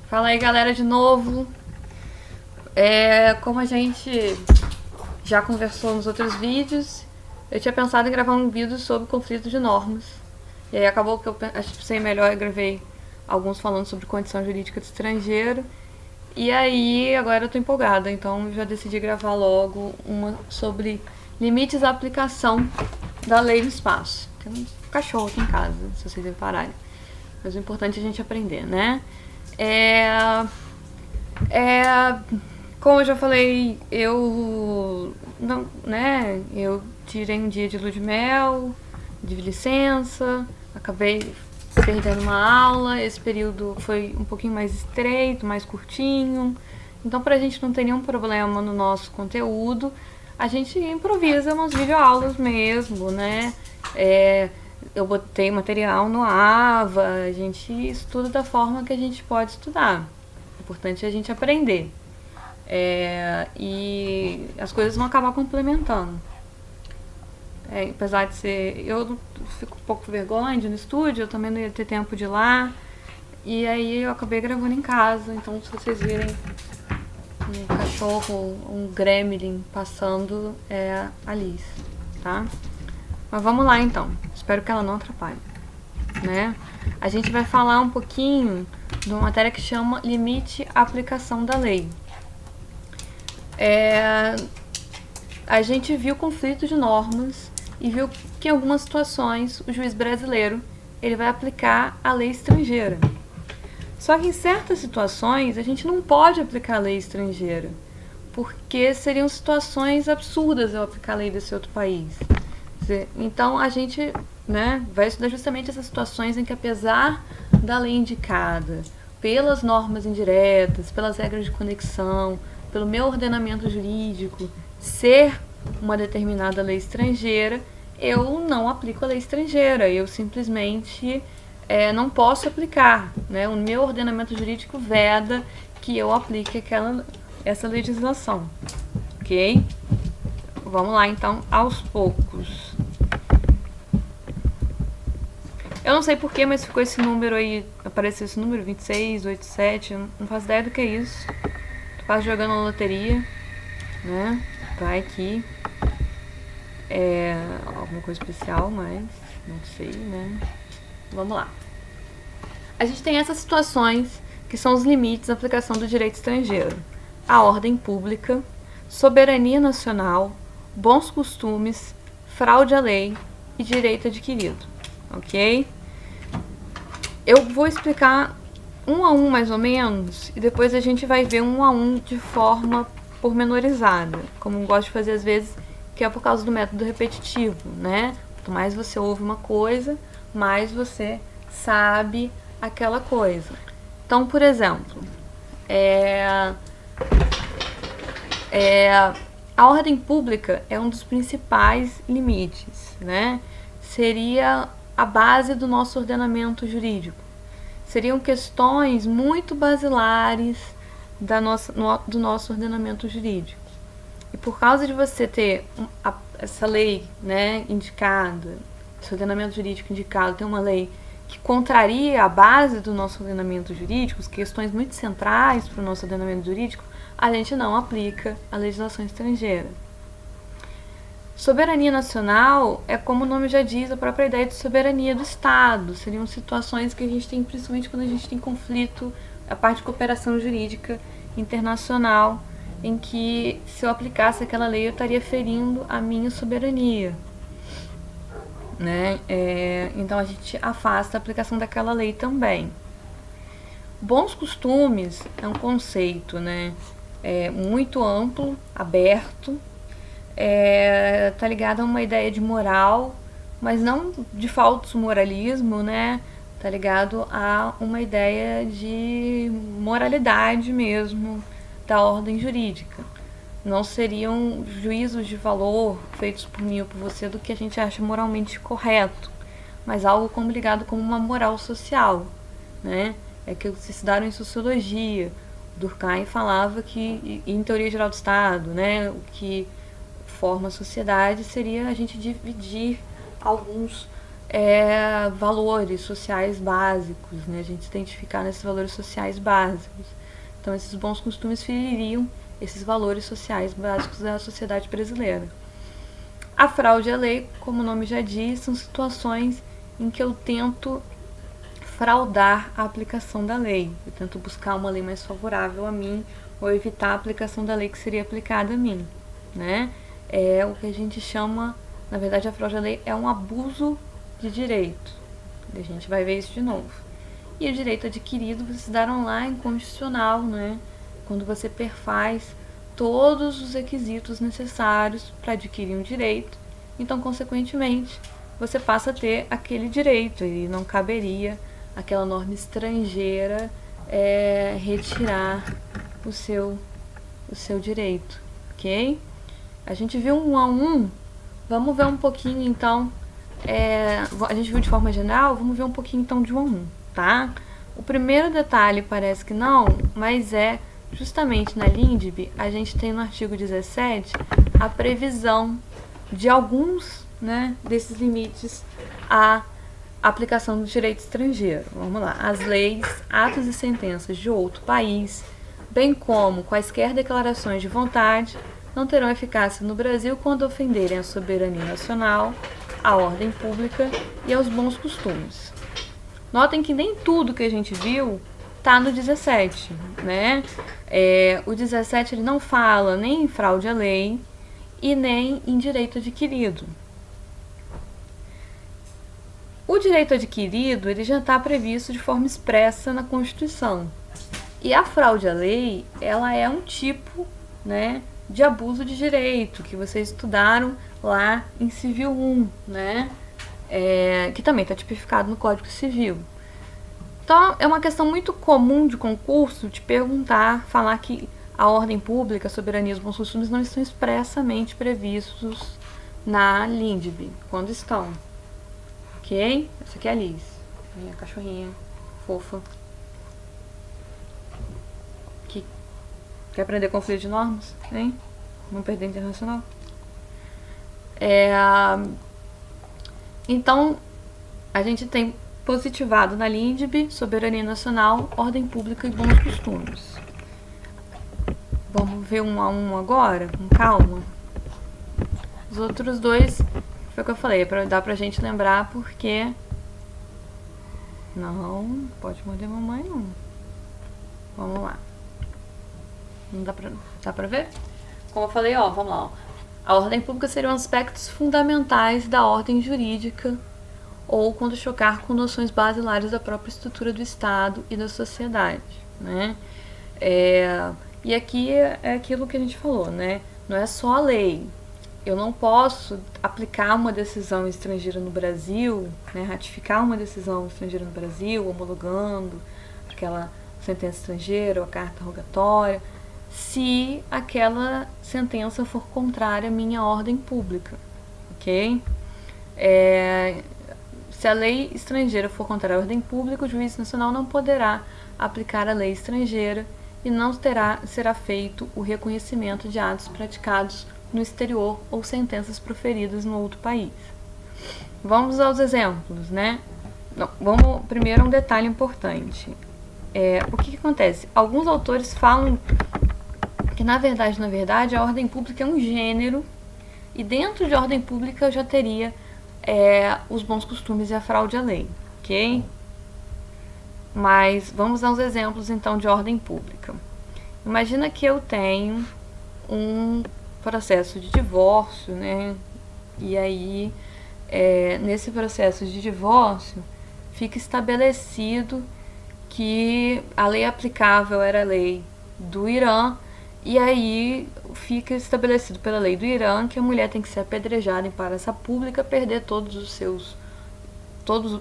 Fala aí, galera, de novo. Como a gente já conversou nos outros vídeos, eu tinha pensado em gravar um vídeo sobre conflito de normas. E aí acabou que eu achei melhor e gravei alguns falando sobre condição jurídica do estrangeiro. E aí agora eu tô empolgada, então já decidi gravar logo uma sobre limites à aplicação da lei do espaço. Tem um cachorro aqui em casa, se vocês repararem. Mas o importante é a gente aprender, né? É, Como eu já falei, eu tirei um dia de lua de mel, de licença, acabei perdendo uma aula. Esse período foi um pouquinho mais estreito, mais curtinho. Então, pra gente não ter nenhum problema no nosso conteúdo, a gente improvisa umas videoaulas mesmo, né? Eu botei material no AVA, a gente estuda da forma que a gente pode estudar. O importante é a gente aprender. E as coisas vão acabar complementando. Apesar de ser. Eu fico um pouco com vergonha de ir no estúdio, eu também não ia ter tempo de ir lá. E aí eu acabei gravando em casa. Então, se vocês virem um cachorro, um gremlin passando, é a Liz, tá? Mas vamos lá então. Espero que ela não atrapalhe, né? A gente vai falar um pouquinho de uma matéria que chama limite à aplicação da lei. A gente viu conflito de normas e viu que em algumas situações o juiz brasileiro ele vai aplicar a lei estrangeira. Só que em certas situações a gente não pode aplicar a lei estrangeira, porque seriam situações absurdas eu aplicar a lei desse outro país. Então a gente, né, vai estudar justamente essas situações em que, apesar da lei indicada, pelas normas indiretas, pelas regras de conexão, pelo meu ordenamento jurídico, ser uma determinada lei estrangeira, eu não aplico a lei estrangeira, eu simplesmente não posso aplicar, né? O meu ordenamento jurídico veda que eu aplique essa legislação, ok? Vamos lá então, aos poucos. Eu não sei porquê, mas ficou esse número aí, apareceu esse número 2687, eu não faço ideia do que é isso. Tô quase jogando na loteria, né? Vai que alguma coisa especial, mas não sei, né? Vamos lá. A gente tem essas situações que são os limites à aplicação do direito estrangeiro: a ordem pública, soberania nacional, bons costumes, fraude à lei e direito adquirido, ok? Eu vou explicar um a um mais ou menos e depois a gente vai ver um a um de forma pormenorizada, como eu gosto de fazer às vezes, que é por causa do método repetitivo, né? Quanto mais você ouve uma coisa, mais você sabe aquela coisa. Então, por exemplo, a ordem pública é um dos principais limites, né? Seria a base do nosso ordenamento jurídico. Seriam questões muito basilares do nosso ordenamento jurídico. E por causa de você ter essa lei, né, indicada, esse ordenamento jurídico indicado, tem uma lei que contraria a base do nosso ordenamento jurídico, questões muito centrais para o nosso ordenamento jurídico, a gente não aplica a legislação estrangeira. Soberania nacional é, como o nome já diz, a própria ideia de soberania do Estado. Seriam situações que a gente tem, principalmente quando a gente tem conflito, a parte de cooperação jurídica internacional, em que, se eu aplicasse aquela lei, eu estaria ferindo a minha soberania, né? Então a gente afasta a aplicação daquela lei também. Bons costumes é um conceito, né? Muito amplo, aberto, tá ligado a uma ideia de moral, mas não de falso moralismo, né? Tá ligado a uma ideia de moralidade mesmo, da ordem jurídica. Não seriam juízos de valor feitos por mim ou por você do que a gente acha moralmente correto, mas algo como ligado como uma moral social, né? É que se estudaram em sociologia. Durkheim falava que, em teoria geral do Estado, né, o que forma a sociedade seria a gente dividir alguns valores sociais básicos, né? A gente se identificar nesses valores sociais básicos. Então, esses bons costumes feririam esses valores sociais básicos da sociedade brasileira. A fraude à lei, como o nome já diz, são situações em que eu tento fraudar a aplicação da lei. Eu tento buscar uma lei mais favorável a mim ou evitar a aplicação da lei que seria aplicada a mim, né? É o que a gente chama, na verdade, a fraude à lei é um abuso de direito. A gente vai ver isso de novo. E o direito adquirido, vocês daram lá em condicional, né? Quando você perfaz todos os requisitos necessários para adquirir um direito, então, consequentemente, você passa a ter aquele direito e não caberia aquela norma estrangeira retirar o seu direito, ok? A gente viu um a um, vamos ver um pouquinho então, a gente viu de forma geral, vamos ver um pouquinho então de um a um, tá? O primeiro detalhe parece que não, mas justamente na LINDB, a gente tem no artigo 17 a previsão de alguns, né, desses limites à aplicação do direito estrangeiro. Vamos lá. As leis, atos e sentenças de outro país, bem como quaisquer declarações de vontade, não terão eficácia no Brasil quando ofenderem a soberania nacional, a ordem pública e aos bons costumes. Notem que nem tudo que a gente viu está no 17, né? O 17 ele não fala nem em fraude à lei e nem em direito adquirido. O direito adquirido ele já está previsto de forma expressa na Constituição. E a fraude à lei, ela é um tipo, né, de abuso de direito que vocês estudaram lá em Civil 1, né? Que também está tipificado no Código Civil. Então, é uma questão muito comum de concurso te perguntar, falar que a ordem pública, a soberania e os bons costumes não estão expressamente previstos na LINDB, quando estão. Ok? Essa aqui é a Liz, minha cachorrinha fofa. Que quer aprender conflito de normas, hein? Não perder internacional. Então, a gente tem positivado na LINDB, soberania nacional, ordem pública e bons costumes. Vamos ver um a um agora, com calma. Os outros dois, foi o que eu falei, dá pra gente lembrar porque... Não, pode morder mamãe não. Vamos lá. Não dá pra ver? Como eu falei, vamos lá. Ó. A ordem pública seriam aspectos fundamentais da ordem jurídica ou quando chocar com noções basilares da própria estrutura do Estado e da sociedade, né? E aqui é aquilo que a gente falou, né? Não é só a lei. Eu não posso aplicar uma decisão estrangeira no Brasil, né? Ratificar uma decisão estrangeira no Brasil, homologando aquela sentença estrangeira ou a carta rogatória, se aquela sentença for contrária à minha ordem pública, ok? Se a lei estrangeira for contrária à ordem pública, o juiz nacional não poderá aplicar a lei estrangeira e não será feito o reconhecimento de atos praticados no exterior ou sentenças proferidas no outro país. Vamos aos exemplos, né? Não, vamos primeiro a um detalhe importante. O que acontece? Alguns autores falam que, na verdade, a ordem pública é um gênero e dentro de ordem pública eu já teria os bons costumes e a fraude à lei, ok? Mas vamos aos exemplos, então, de ordem pública. Imagina que eu tenho um processo de divórcio, né? E aí, nesse processo de divórcio, fica estabelecido que a lei aplicável era a lei do Irã, e aí fica estabelecido pela lei do Irã que a mulher tem que ser apedrejada em praça pública, perder todos os seus... todo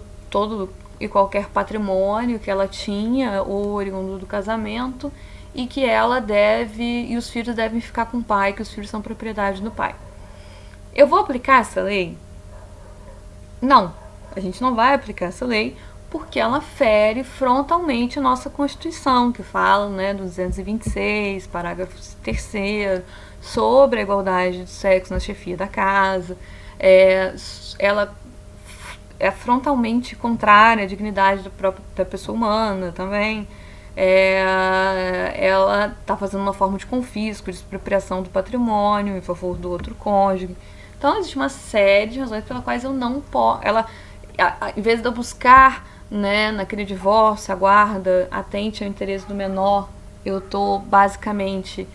e qualquer patrimônio que ela tinha ou oriundo do casamento, e que ela e os filhos devem ficar com o pai, que os filhos são propriedade do pai. Eu vou aplicar essa lei? Não, a gente não vai aplicar essa lei, porque ela fere frontalmente a nossa Constituição, que fala, né, do 226, parágrafo 3º, sobre a igualdade de sexo na chefia da casa. Ela é frontalmente contrária à dignidade da pessoa humana também. Ela está fazendo uma forma de confisco, de expropriação do patrimônio em favor do outro cônjuge. Então existe uma série de razões pelas quais eu não posso. Em vez de eu buscar, né, naquele divórcio, a guarda, atente ao interesse do menor, eu estou basicamente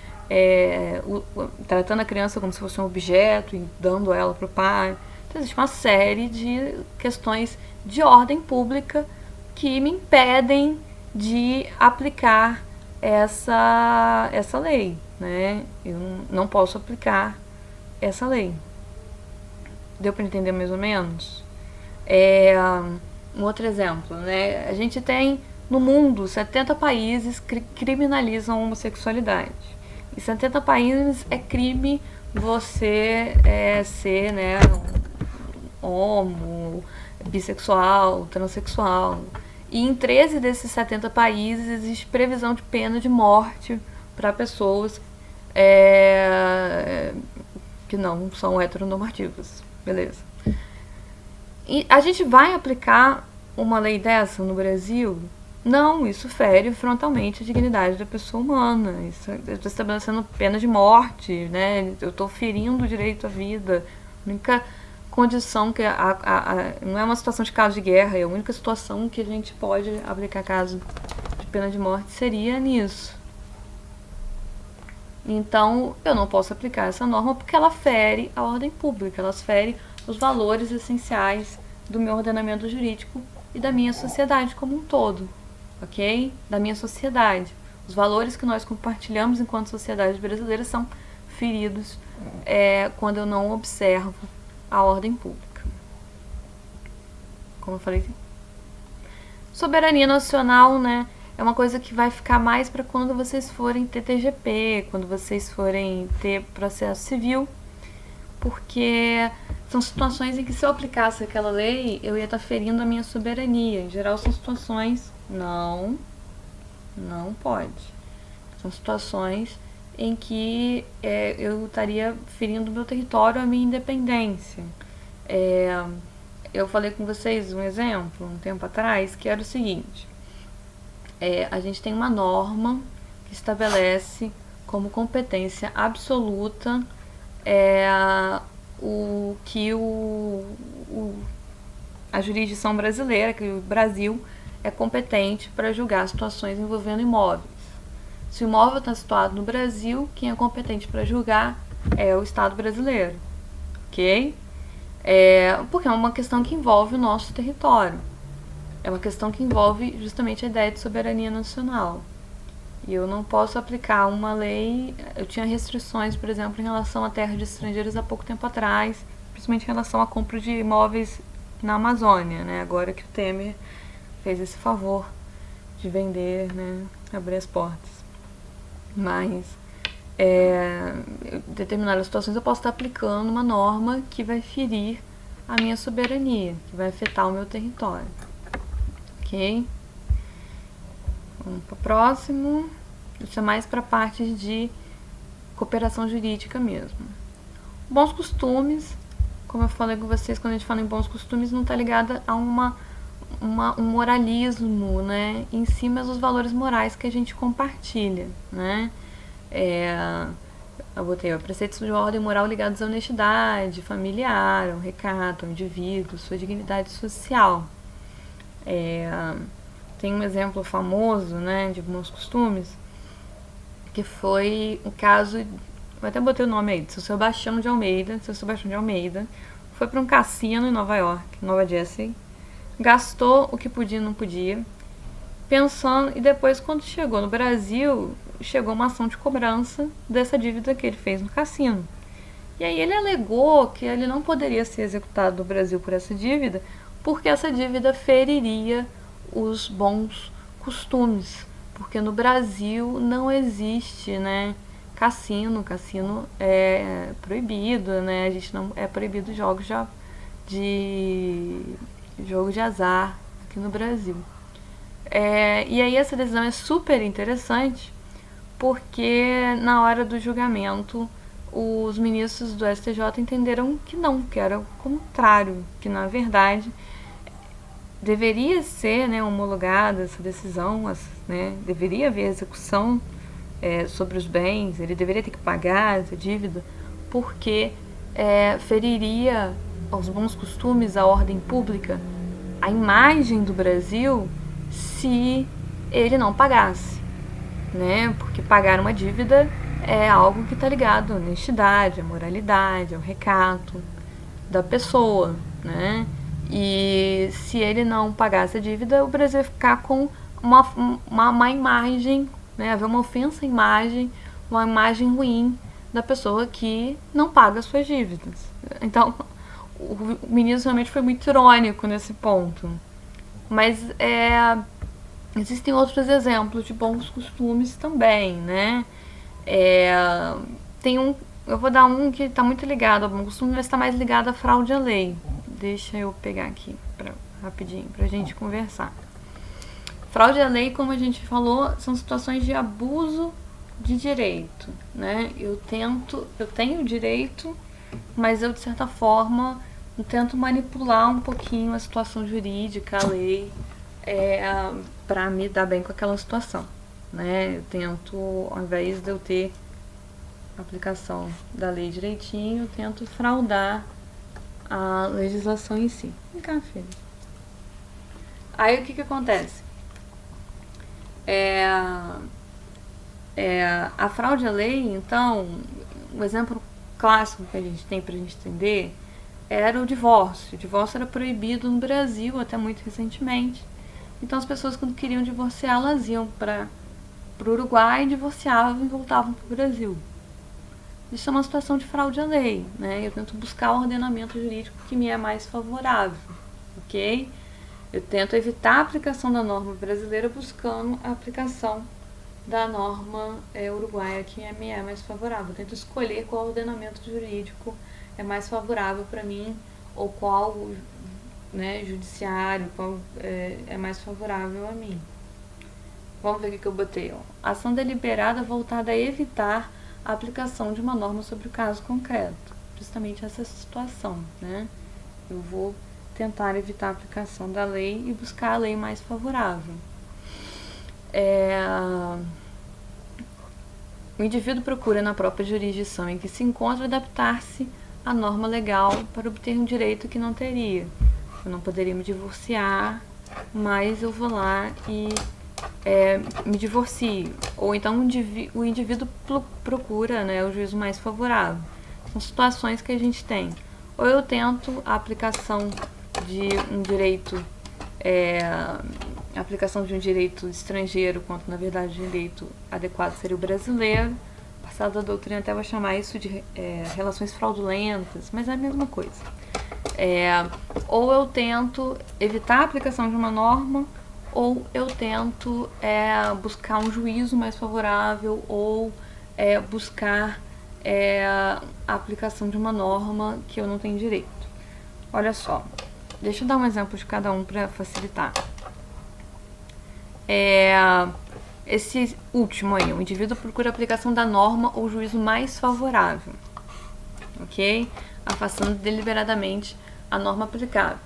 tratando a criança como se fosse um objeto e dando ela para o pai. Então existe uma série de questões de ordem pública que me impedem de aplicar essa lei, né? Eu não posso aplicar essa lei. Deu para entender mais ou menos? Um outro exemplo, né? A gente tem no mundo 70 países que criminalizam a homossexualidade. Em 70 países é crime você ser, né, homo, bissexual, transexual. E em 13 desses 70 países existe previsão de pena de morte para pessoas que não são heteronormativas. Beleza. E a gente vai aplicar uma lei dessa no Brasil? Não, isso fere frontalmente a dignidade da pessoa humana. Eu estou estabelecendo pena de morte, né? Eu estou ferindo o direito à vida. A única condição que não é uma situação de caso de guerra, é a única situação que a gente pode aplicar caso de pena de morte seria nisso. Então, eu não posso aplicar essa norma porque ela fere a ordem pública, ela fere os valores essenciais do meu ordenamento jurídico e da minha sociedade como um todo, ok? Da minha sociedade. Os valores que nós compartilhamos enquanto sociedade brasileira são feridos quando eu não observo a ordem pública. Como eu falei, soberania nacional, né? É uma coisa que vai ficar mais para quando vocês forem ter TGP, quando vocês forem ter processo civil, porque são situações em que se eu aplicasse aquela lei, eu ia estar ferindo a minha soberania. Em geral são situações, não pode. São situações em que eu estaria ferindo o meu território, a minha independência. Eu falei com vocês um exemplo, um tempo atrás, que era o seguinte. A gente tem uma norma que estabelece como competência absoluta a jurisdição brasileira, que o Brasil é competente para julgar situações envolvendo imóveis. Se o imóvel está situado no Brasil, quem é competente para julgar é o Estado brasileiro, ok? Porque é uma questão que envolve o nosso território. É uma questão que envolve justamente a ideia de soberania nacional. E eu não posso aplicar uma lei. Eu tinha restrições, por exemplo, em relação a terras de estrangeiros há pouco tempo atrás, principalmente em relação à compra de imóveis na Amazônia, né? Agora que o Temer fez esse favor de vender, né? Abrir as portas. Mas em determinadas situações eu posso estar aplicando uma norma que vai ferir a minha soberania, que vai afetar o meu território. Ok? Vamos para o próximo. Isso é mais para a parte de cooperação jurídica mesmo. Bons costumes, como eu falei com vocês, quando a gente fala em bons costumes, não está ligada a um moralismo, né, em cima dos valores morais que a gente compartilha, né? Eu botei preceitos de ordem moral ligados à honestidade familiar, ao recato, ao indivíduo, sua dignidade social. Tem um exemplo famoso, né, de bons costumes, que foi o caso, eu até botei o nome aí, do seu Sebastião de Almeida. Seu Sebastião de Almeida foi para um cassino em Nova York, Nova Jersey, gastou o que podia e não podia, pensando, e depois, quando chegou no Brasil, chegou uma ação de cobrança dessa dívida que ele fez no cassino. E aí ele alegou que ele não poderia ser executado no Brasil por essa dívida, porque essa dívida feriria os bons costumes, porque no Brasil não existe, né, cassino é proibido, né, a gente não é proibido jogos de azar aqui no Brasil. E aí essa decisão é super interessante, porque na hora do julgamento os ministros do STJ entenderam que não, que era o contrário, que na verdade deveria ser, né, homologada essa decisão, né, deveria haver execução sobre os bens, ele deveria ter que pagar essa dívida, porque feriria aos bons costumes, a ordem pública, a imagem do Brasil, se ele não pagasse, né? Porque pagar uma dívida é algo que está ligado à honestidade, à moralidade, ao recato da pessoa, né? E se ele não pagasse a dívida, o Brasil ia ficar com uma má imagem, né? Haver uma ofensa à imagem, uma imagem ruim da pessoa que não paga as suas dívidas. Então, o ministro realmente foi muito irônico nesse ponto. Mas existem outros exemplos de bons costumes também, né? Eu vou dar um que está muito ligado ao bom costume, mas está mais ligado à fraude à lei. Deixa eu pegar aqui rapidinho para a gente conversar. Fraude à lei, como a gente falou, são situações de abuso de direito, né? Eu tenho direito, mas eu, de certa forma, eu tento manipular um pouquinho a situação jurídica, a lei, para me dar bem com aquela situação, né? Eu tento, ao invés de eu ter a aplicação da lei direitinho, eu tento fraudar a legislação em si. Vem cá, filho. Aí o que acontece? A fraude à lei, então, um exemplo clássico que a gente tem pra gente entender era o divórcio. O divórcio era proibido no Brasil até muito recentemente. Então as pessoas, quando queriam divorciar, elas iam para o Uruguai, divorciavam e voltavam para o Brasil. Isso é uma situação de fraude à lei, né? Eu tento buscar o ordenamento jurídico que me é mais favorável, ok? Eu tento evitar a aplicação da norma brasileira buscando a aplicação da norma uruguaia que me é mais favorável. Eu tento escolher qual ordenamento jurídico é mais favorável para mim, ou qual, né, judiciário, qual é mais favorável a mim. Vamos ver o que eu botei. Ação deliberada voltada a evitar a aplicação de uma norma sobre o caso concreto. Justamente essa situação, né? Eu vou tentar evitar a aplicação da lei e buscar a lei mais favorável. O indivíduo procura na própria jurisdição em que se encontra adaptar-se à norma legal para obter um direito que não teria. Eu não poderia me divorciar, mas eu vou lá e me divorcio. Ou então o indivíduo procura, né, o juízo mais favorável. São situações que a gente tem. Ou eu tento a aplicação de um direito estrangeiro, quando na verdade o direito adequado seria o brasileiro. O passado da doutrina até vai chamar isso de relações fraudulentas, mas é a mesma coisa. Ou eu tento evitar a aplicação de uma norma, ou eu tento buscar um juízo mais favorável, ou buscar a aplicação de uma norma que eu não tenho direito. Olha só, deixa eu dar um exemplo de cada um para facilitar. Esse último aí, o indivíduo procura a aplicação da norma ou juízo mais favorável, ok? Afastando deliberadamente a norma aplicável.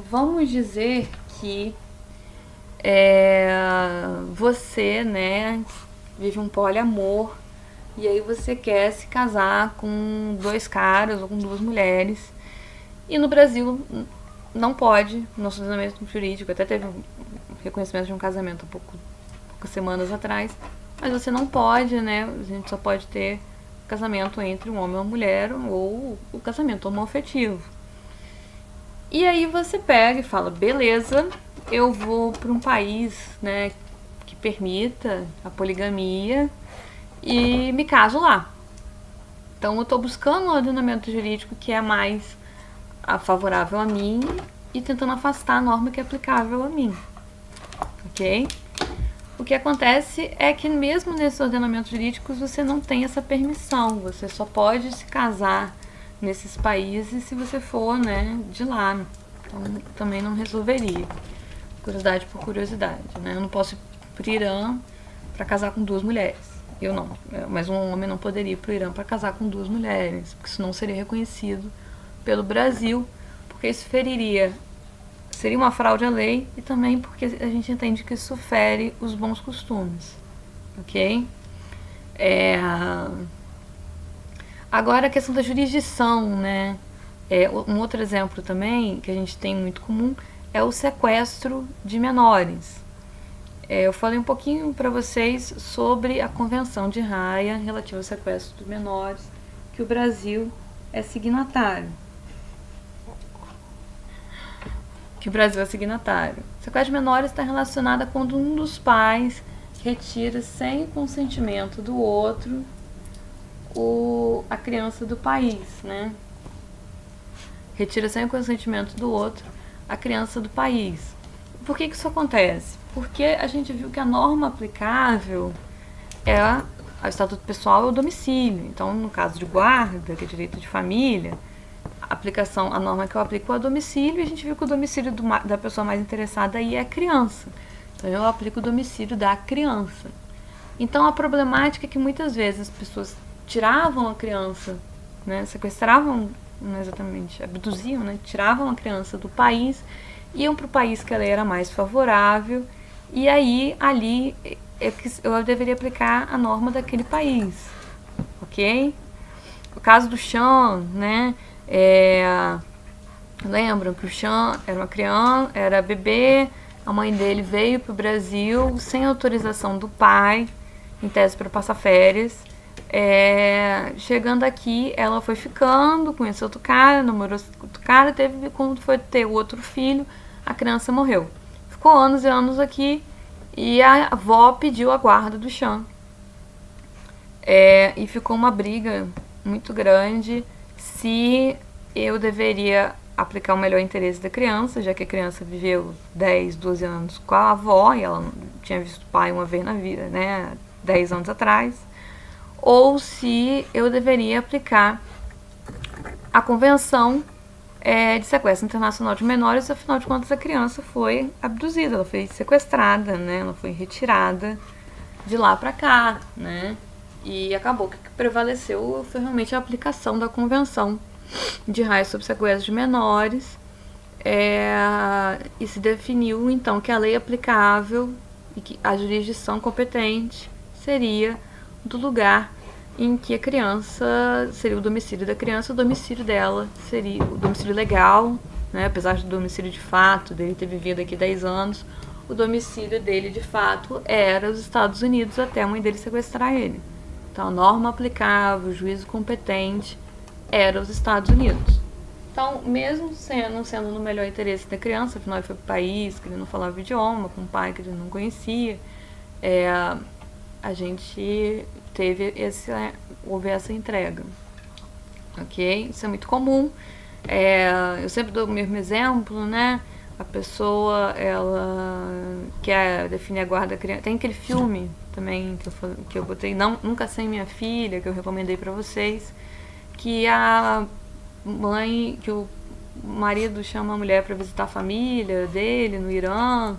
Vamos dizer que você, né, vive um poliamor e aí você quer se casar com 2 caras ou com 2 mulheres, e no Brasil não pode, nosso ordenamento jurídico até teve um reconhecimento de um casamento há poucas semanas atrás, mas você não pode, né, a gente só pode ter casamento entre um homem e uma mulher, ou o casamento homoafetivo. E aí você pega e fala, beleza, eu vou para um país, né, que permita a poligamia e me caso lá. Então eu estou buscando um ordenamento jurídico que é mais favorável a mim e tentando afastar a norma que é aplicável a mim, ok? O que acontece é que mesmo nesses ordenamentos jurídicos você não tem essa permissão, você só pode se casar nesses países se você for, né, de lá. Então também não resolveria. Curiosidade por curiosidade, né? Eu não posso ir para o Irã para casar com 2 mulheres. Eu não, mas um homem não poderia ir para o Irã para casar com 2 mulheres, porque isso não seria reconhecido pelo Brasil, porque isso feriria seria uma fraude à lei e também porque a gente entende que isso fere os bons costumes, ok? Agora a questão da jurisdição, né? Um outro exemplo também que a gente tem muito comum é o sequestro de menores. Eu falei um pouquinho para vocês sobre a Convenção de Haia relativa ao sequestro de menores, que o Brasil é signatário. O sequestro de menores está relacionado a quando um dos pais retira sem consentimento do outro a criança do país, né? Retira sem consentimento do outro a criança do país. Por que isso acontece? Porque a gente viu que a norma aplicável o estatuto pessoal é o domicílio. Então, no caso de guarda, que é direito de família, a norma que eu aplico é o domicílio, e a gente viu que o domicílio da pessoa mais interessada aí é a criança. Então, eu aplico o domicílio da criança. Então, a problemática é que muitas vezes as pessoas tiravam a criança, né, sequestravam, não exatamente, abduziam, né, tiravam a criança do país, iam para o país que ela era mais favorável, e aí ali eu deveria aplicar a norma daquele país, ok? O caso do Chan, né, lembram que o Chan era uma criança, era bebê, a mãe dele veio para o Brasil sem autorização do pai, em tese para passar férias. Chegando aqui, ela foi ficando, conheceu outro cara, namorou outro cara, quando foi ter o outro filho, a criança morreu. Ficou anos e anos aqui e a avó pediu a guarda do Chan. E ficou uma briga muito grande se eu deveria aplicar o melhor interesse da criança, já que a criança viveu 10, 12 anos com a avó e ela tinha visto o pai uma vez na vida, né, 10 anos atrás, ou se eu deveria aplicar a Convenção de Sequestro Internacional de Menores. Afinal de contas, a criança foi abduzida, ela foi sequestrada, né, ela foi retirada de lá para cá, né, e acabou que prevaleceu foi realmente a aplicação da Convenção de Haia sobre Sequestro de Menores, e se definiu então que a lei aplicável e que a jurisdição competente seria do lugar em que a criança seria o domicílio da criança, o domicílio dela seria o domicílio legal, né? Apesar do domicílio de fato dele ter vivido aqui 10 anos, o domicílio dele de fato era os Estados Unidos até a mãe dele sequestrar ele. Então a norma aplicável, o juízo competente era os Estados Unidos. Então, mesmo não sendo no melhor interesse da criança, afinal ele foi para o país que ele não falava o idioma, com um pai que ele não conhecia, a gente houve essa entrega, ok? Isso é muito comum. Eu sempre dou o mesmo exemplo, né? A pessoa, ela quer definir a guarda da criança. Tem aquele filme também que eu botei, Nunca Sem Minha Filha, que eu recomendei para vocês, que a mãe, que o marido chama a mulher para visitar a família dele no Irã,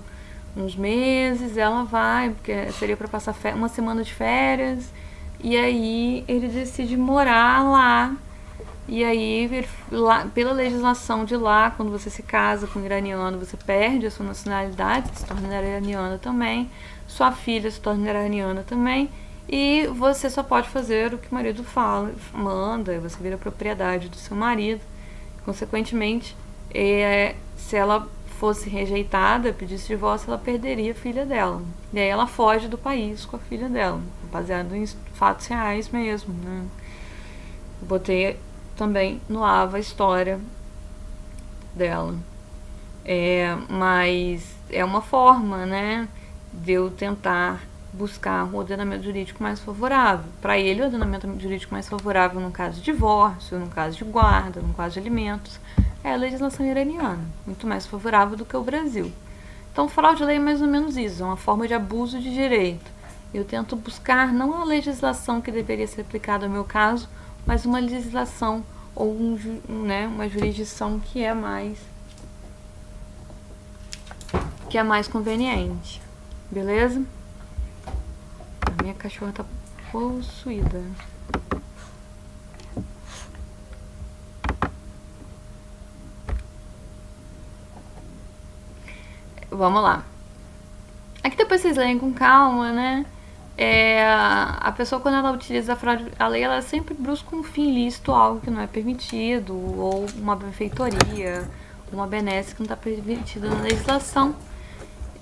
uns meses, ela vai, porque seria para passar uma semana de férias, e aí ele decide morar lá. E aí, pela legislação de lá, quando você se casa com um iraniano, você perde a sua nacionalidade, se torna iraniana também, sua filha se torna iraniana também, e você só pode fazer o que o marido manda, você vira propriedade do seu marido. Consequentemente, se ela fosse rejeitada, pedisse divórcio, ela perderia a filha dela. E aí ela foge do país com a filha dela, baseado em fatos reais mesmo, né? Eu botei também no AVA a história dela. Mas é uma forma, né, de eu tentar buscar um ordenamento jurídico mais favorável. Para ele, o ordenamento jurídico mais favorável no caso de divórcio, no caso de guarda, no caso de alimentos, é a legislação iraniana, muito mais favorável do que o Brasil. Então, fraude de lei é mais ou menos isso, é uma forma de abuso de direito. Eu tento buscar não a legislação que deveria ser aplicada no meu caso, mas uma legislação ou uma jurisdição que é mais conveniente. Beleza? A minha cachorra tá possuída. vamos lá. Aqui depois vocês leem com calma, né? A pessoa, quando ela utiliza a lei, ela sempre busca um fim lícito, algo que não é permitido, ou uma benfeitoria, uma benesse que não está permitida na legislação.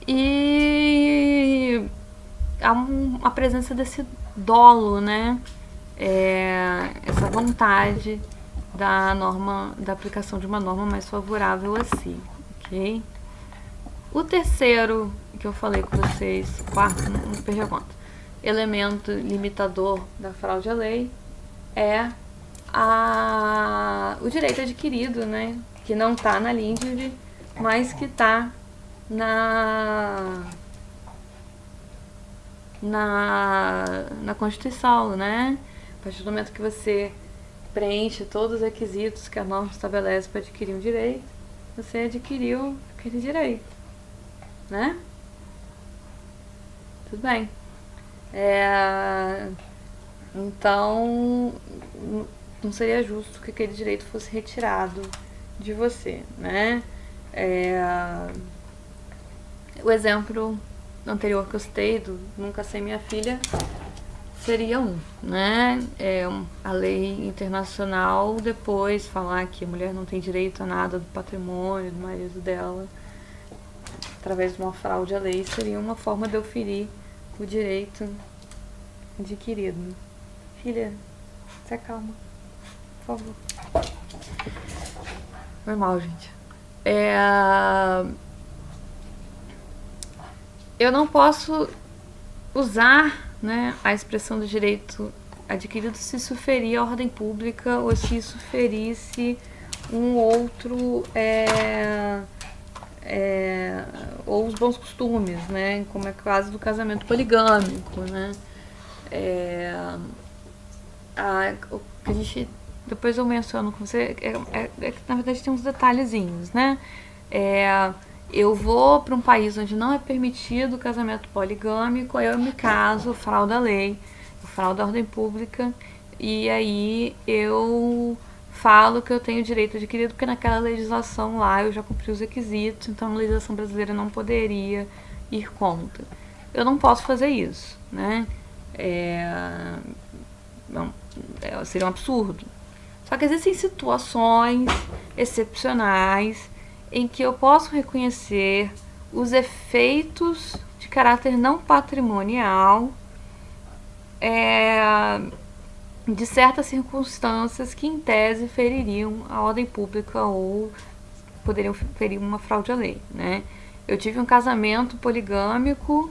E há a presença desse dolo, né? Essa vontade da aplicação de uma norma mais favorável a si, ok? O terceiro que eu falei com vocês, quarto, não perdi a conta, elemento limitador da fraude à lei é o direito adquirido, né? Que não está na LINDB, mas que está na Constituição, né? A partir do momento que você preenche todos os requisitos que a norma estabelece para adquirir um direito, você adquiriu aquele direito, né? Tudo bem. Então, não seria justo que aquele direito fosse retirado de você, né? O exemplo anterior que eu citei do Nunca Sei Minha Filha seria né? A lei internacional depois falar que a mulher não tem direito a nada do patrimônio do marido dela através de uma fraude à lei seria uma forma de eu ferir o direito adquirido. Filha, se acalma, por favor. Normal, gente. Eu não posso usar, né, a expressão do direito adquirido se isso ferir a ordem pública ou se isso ferisse um outro ou os bons costumes, né, como é o caso do casamento poligâmico, né. O que a gente, depois eu menciono com você, que na verdade tem uns detalhezinhos, né. Eu vou para um país onde não é permitido o casamento poligâmico, aí eu me caso, fraudo a lei, fraudo a ordem pública, e aí eu falo que eu tenho direito adquirido porque naquela legislação lá eu já cumpri os requisitos, então a legislação brasileira não poderia ir contra. Eu não posso fazer isso, né? Seria um absurdo. Só que existem situações excepcionais em que eu posso reconhecer os efeitos de caráter não patrimonial de certas circunstâncias que, em tese, feririam a ordem pública ou poderiam ferir uma fraude à lei, né? Eu tive um casamento poligâmico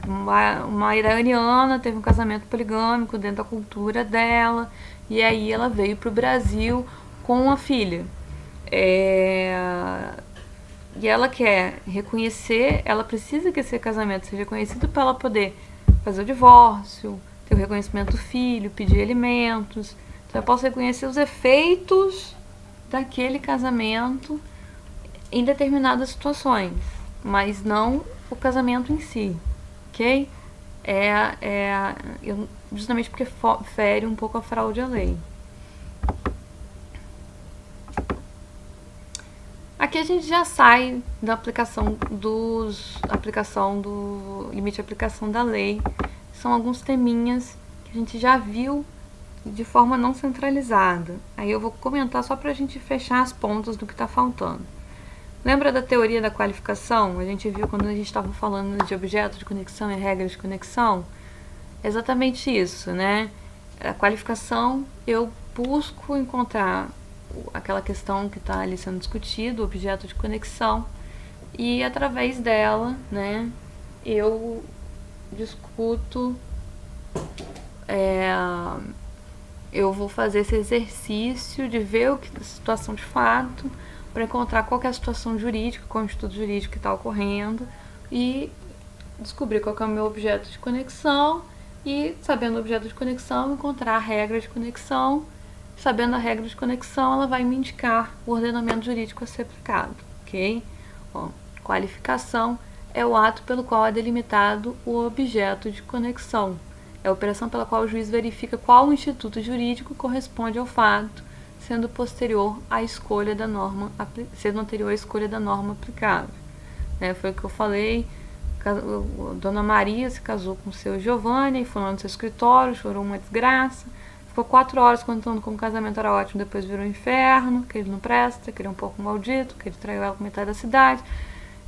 uma iraniana teve um casamento poligâmico dentro da cultura dela, e aí ela veio para o Brasil com uma filha. E ela quer reconhecer, ela precisa que esse casamento seja reconhecido para ela poder fazer o divórcio, ter o reconhecimento do filho, pedir alimentos. Então eu posso reconhecer os efeitos daquele casamento em determinadas situações, mas não o casamento em si, ok? Justamente porque fere um pouco a fraude à lei. Aqui a gente já sai da aplicação do limite de aplicação da lei. São alguns teminhas que a gente já viu de forma não centralizada. Aí eu vou comentar só para a gente fechar as pontas do que está faltando. Lembra da teoria da qualificação? A gente viu quando a gente estava falando de objeto de conexão e regras de conexão? Exatamente isso, né? A qualificação, eu busco encontrar aquela questão que está ali sendo discutida, o objeto de conexão, e através dela, né, eu discuto, eu vou fazer esse exercício de ver o que é a situação de fato, para encontrar qual é a situação jurídica, qual é o estudo jurídico que está ocorrendo, e descobrir qual é o meu objeto de conexão, e sabendo o objeto de conexão, encontrar a regra de conexão. Sabendo a regra de conexão, ela vai me indicar o ordenamento jurídico a ser aplicado, ok? Bom, qualificação é o ato pelo qual é delimitado o objeto de conexão. É a operação pela qual o juiz verifica qual instituto jurídico corresponde ao fato, sendo posterior à escolha da norma, sendo anterior à escolha da norma aplicável. Foi o que eu falei. Dona Maria se casou com o seu Giovanni, foi lá no seu escritório, chorou uma desgraça, ficou 4 horas contando como o casamento era ótimo, depois virou um inferno, que ele não presta, que ele é um pouco maldito, que ele traiu ela com metade da cidade.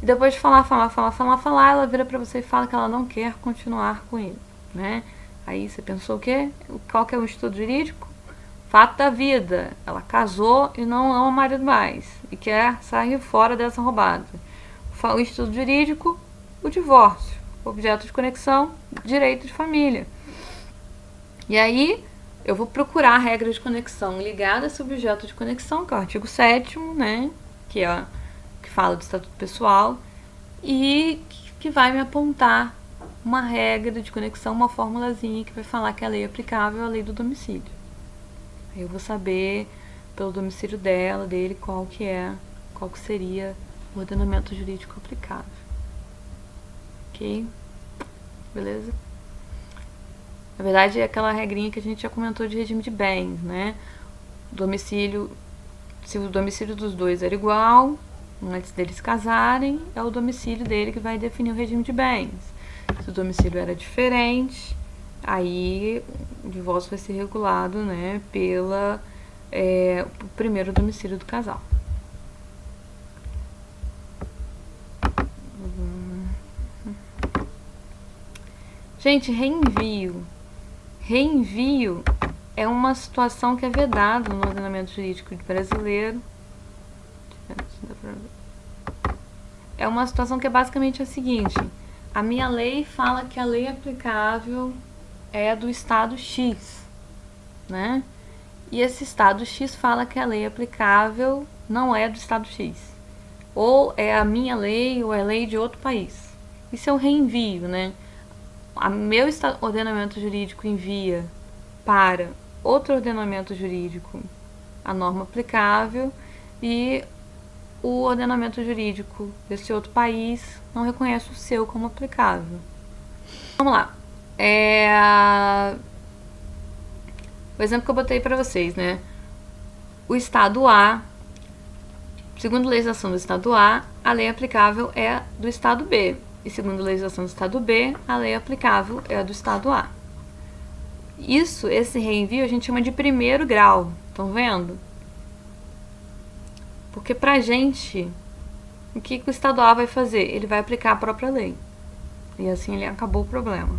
E depois de falar, ela vira pra você e fala que ela não quer continuar com ele, né? Aí você pensou o quê? Qual que é o estudo jurídico? Fato da vida. Ela casou e não ama o marido mais, e quer sair fora dessa roubada. O estudo jurídico, o divórcio, objeto de conexão, direito de família. E aí eu vou procurar a regra de conexão ligada a esse objeto de conexão, que é o artigo 7º, né, que fala do estatuto pessoal, e que vai me apontar uma regra de conexão, uma formulazinha que vai falar que a lei é aplicável à lei do domicílio. Aí eu vou saber pelo domicílio dele, qual que seria o ordenamento jurídico aplicável. Ok? Beleza? Na verdade, é aquela regrinha que a gente já comentou de regime de bens, né? Domicílio, se o domicílio dos dois era igual, antes deles casarem, é o domicílio dele que vai definir o regime de bens. Se o domicílio era diferente, aí o divórcio vai ser regulado, né, pelo primeiro domicílio do casal. Gente, reenvio. Reenvio é uma situação que é vedada no ordenamento jurídico brasileiro. É uma situação que é basicamente a seguinte: a minha lei fala que a lei aplicável é do estado X, né? E esse estado X fala que a lei aplicável não é do estado X. Ou é a minha lei ou é lei de outro país. Isso é o reenvio, né? Meu ordenamento jurídico envia para outro ordenamento jurídico a norma aplicável e o ordenamento jurídico desse outro país não reconhece o seu como aplicável. Vamos lá. O exemplo que eu botei para vocês, né? O estado A, segundo a legislação do estado A, a lei aplicável é do estado B. E segundo a legislação do estado B, a lei aplicável é a do estado A. Esse reenvio a gente chama de primeiro grau. Estão vendo? Porque pra gente, o que o estado A vai fazer? Ele vai aplicar a própria lei. E assim ele acabou o problema.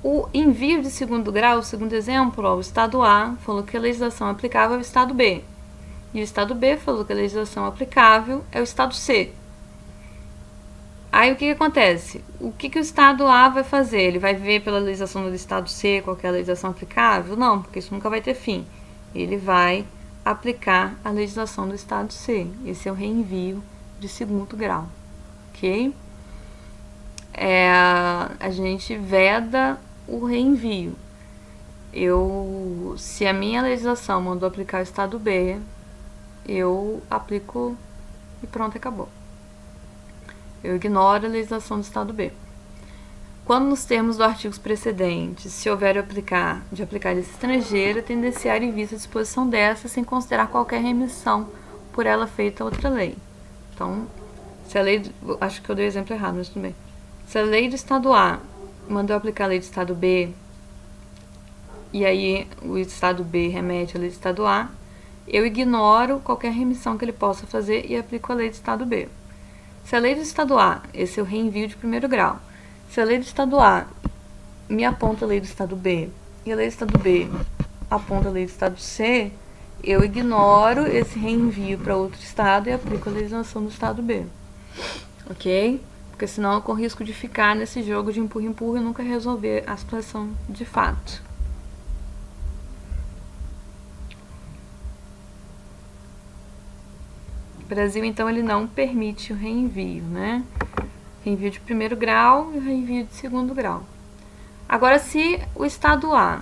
O envio de segundo grau, o segundo exemplo, o estado A falou que a legislação aplicável é o estado B. E o estado B falou que a legislação aplicável é o estado C. Aí o que acontece? O que o estado A vai fazer? Ele vai ver pela legislação do estado C qual que é a legislação aplicável? Não, porque isso nunca vai ter fim. Ele vai aplicar a legislação do estado C. Esse é o reenvio de segundo grau, ok? A gente veda o reenvio. Se a minha legislação mandou aplicar o estado B, eu aplico e pronto, acabou. Eu ignoro a legislação do estado B. Quando nos termos dos artigos precedentes, se houver de aplicar lista estrangeira, tendenciar em vista a disposição dessa, sem considerar qualquer remissão por ela feita a outra lei. Então, se a lei, acho que eu dei o exemplo errado, mas tudo bem. Se a lei do estado A mandou aplicar a lei do estado B, e aí o estado B remete à lei do estado A, eu ignoro qualquer remissão que ele possa fazer e aplico a lei do estado B. Se a lei do estado A, esse é o reenvio de primeiro grau. Se a lei do estado A me aponta a lei do estado B e a lei do estado B aponta a lei do estado C, eu ignoro esse reenvio para outro estado e aplico a legislação do estado B. Ok? Porque senão eu corro risco de ficar nesse jogo de empurra-empurra e nunca resolver a situação de fato. O Brasil, então, ele não permite o reenvio, né? Reenvio de primeiro grau e o reenvio de segundo grau. Agora, se o estado A,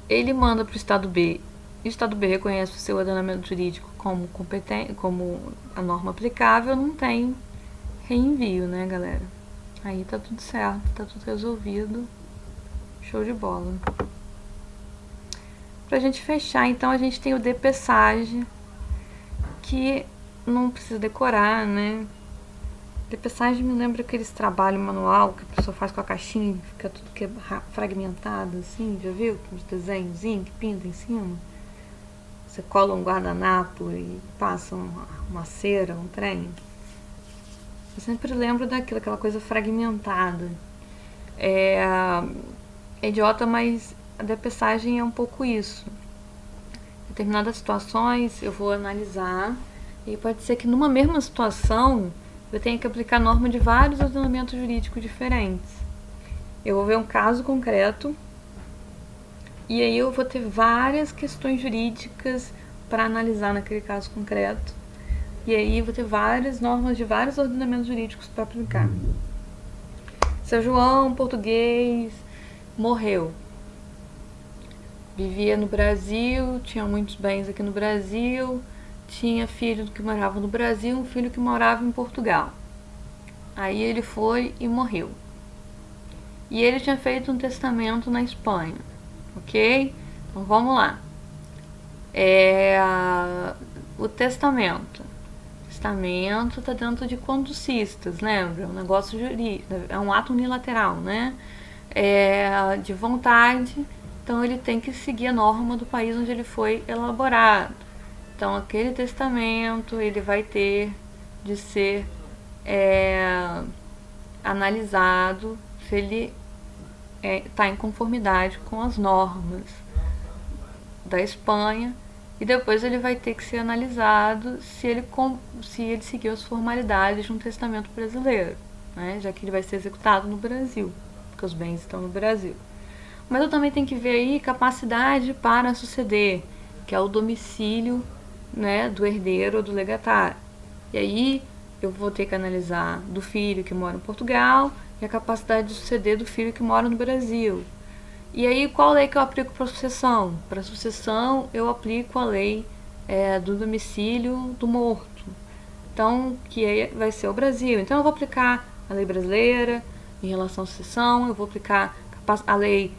ele manda para o estado B, e o estado B reconhece o seu ordenamento jurídico como competente, como a norma aplicável, não tem reenvio, né, galera? Aí tá tudo certo, tá tudo resolvido. Show de bola. Pra gente fechar, então, a gente tem o DPSAGE, que não precisa decorar, né? DPSAGE me lembra aqueles trabalhos manual que a pessoa faz com a caixinha, fica tudo fragmentado, assim, já viu? Com os desenhozinhos que pinta em cima. Você cola um guardanapo e passa uma cera, um trem. Eu sempre lembro daquilo, aquela coisa fragmentada. É idiota, mas a DPSAGE é um pouco isso. Em determinadas situações eu vou analisar e pode ser que numa mesma situação eu tenha que aplicar norma de vários ordenamentos jurídicos diferentes. Eu vou ver um caso concreto e aí eu vou ter várias questões jurídicas para analisar naquele caso concreto. E aí eu vou ter várias normas de vários ordenamentos jurídicos para aplicar. Seu João, português, morreu. Vivia no Brasil, tinha muitos bens aqui no Brasil, tinha filho que morava no Brasil, um filho que morava em Portugal. Aí ele foi e morreu. E ele tinha feito um testamento na Espanha, ok? Então vamos lá. O testamento. O testamento está dentro de conducistas, lembra? É um negócio jurídico, é um ato unilateral, né? De vontade, então ele tem que seguir a norma do país onde ele foi elaborado. Então aquele testamento ele vai ter de ser analisado se ele está em conformidade com as normas da Espanha, e depois ele vai ter que ser analisado se ele seguiu as formalidades de um testamento brasileiro, né? Já que ele vai ser executado no Brasil, porque os bens estão no Brasil. Mas eu também tenho que ver aí capacidade para suceder, que é o domicílio, né, do herdeiro ou do legatário. E aí eu vou ter que analisar do filho que mora em Portugal e a capacidade de suceder do filho que mora no Brasil. E aí qual lei que eu aplico para sucessão? Para sucessão eu aplico a lei do domicílio do morto. Então, que aí vai ser o Brasil. Então eu vou aplicar a lei brasileira em relação à sucessão, eu vou aplicar a lei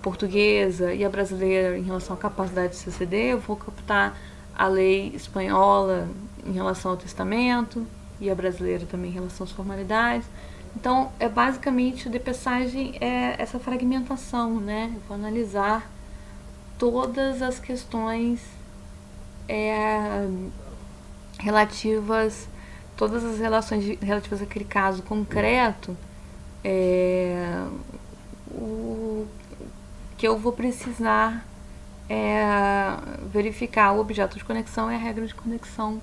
portuguesa e a brasileira em relação à capacidade de suceder, eu vou captar a lei espanhola em relação ao testamento e a brasileira também em relação às formalidades. Então, basicamente, o DPSAGE é essa fragmentação, né? Eu vou analisar todas as questões todas as relações relativas àquele caso concreto, que eu vou precisar verificar o objeto de conexão e a regra de conexão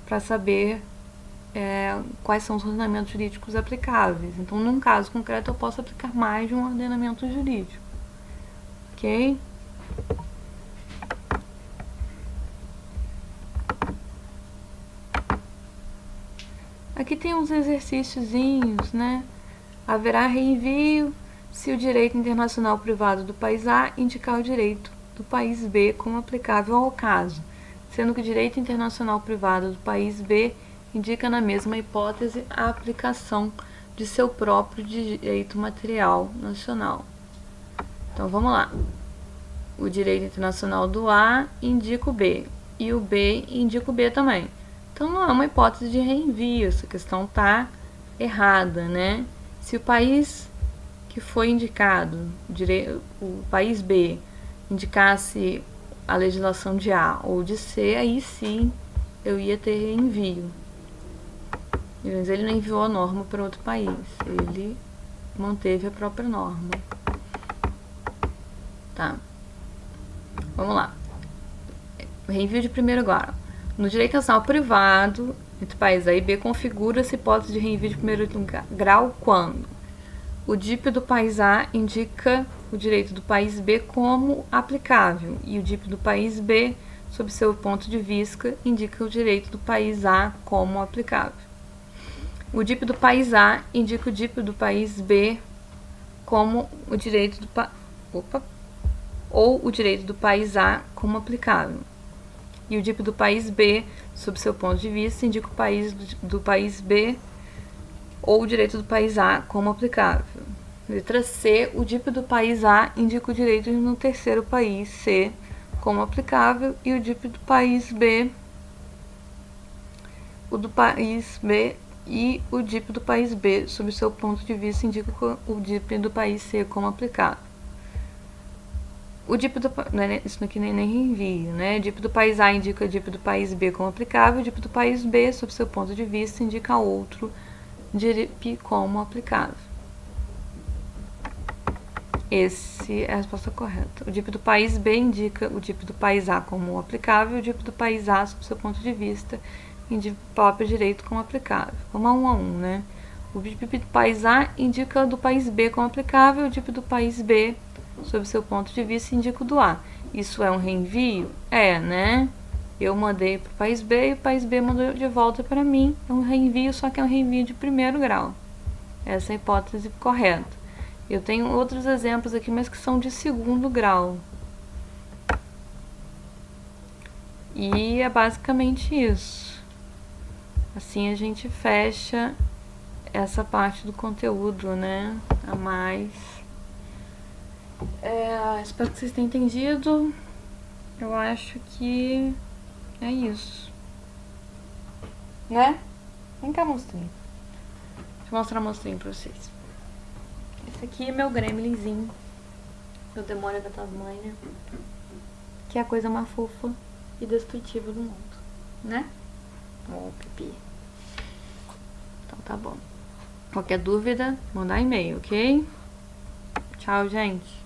para saber quais são os ordenamentos jurídicos aplicáveis. Então, num caso concreto, eu posso aplicar mais de um ordenamento jurídico. Ok? Aqui tem uns exercíciozinhos, né? Haverá reenvio se o direito internacional privado do país A indicar o direito do país B como aplicável ao caso, sendo que o direito internacional privado do país B indica na mesma hipótese a aplicação de seu próprio direito material nacional. Então vamos lá. O direito internacional do A indica o B e o B indica o B também. Então não é uma hipótese de reenvio, essa questão está errada, né? Se o país que foi indicado, o país B, indicasse a legislação de A ou de C, aí sim eu ia ter reenvio. Mas ele não enviou a norma para outro país, ele manteve a própria norma. Tá. Vamos lá. Reenvio de primeiro grau. No direito nacional privado, entre país A e B, configura-se hipótese de reenvio de primeiro grau quando o DIP do país A indica o direito do país B como aplicável e o DIP do país B, sob seu ponto de vista, indica o direito do país A como aplicável. O DIP do país A indica o DIP do país B como o direito ou o direito do país A como aplicável. E o DIP do país B, sob seu ponto de vista, indica o do país B ou o direito do país A como aplicável. Letra C. O DIP do país A indica o direito no terceiro país C como aplicável e o DIP do país B, o DIP do país B, sob seu ponto de vista, indica o DIP do país C como aplicável. O DIP do isso aqui nem reenvio, né? O DIP do país A indica o DIP do país B como aplicável, o DIP do país B, sob seu ponto de vista, indica outro DIP como aplicável. Esse é a resposta correta. O DIP do país B indica o DIP do país A como aplicável, e o DIP do país A, sob seu ponto de vista, indica o próprio direito como aplicável. Vamos a um, né? O DIP do país A indica o do país B como aplicável, o DIP do país B, sob seu ponto de vista, indica o do A. Isso é um reenvio? É, né? Eu mandei para o país B e o país B mandou de volta para mim. É um reenvio, só que é um reenvio de primeiro grau. Essa é a hipótese correta. Eu tenho outros exemplos aqui, mas que são de segundo grau. E é basicamente isso. Assim a gente fecha essa parte do conteúdo, né? A mais. Espero que vocês tenham entendido. Eu acho que é isso. Né? Vem cá, monstrinho. Deixa eu mostrar o monstrinho pra vocês. Esse aqui é meu gremlinzinho, meu demônio da Tasmânia, que é a coisa mais fofa e destrutiva do mundo, né? Pipi. Então tá bom. Qualquer dúvida, mandar e-mail, ok? Tchau, gente.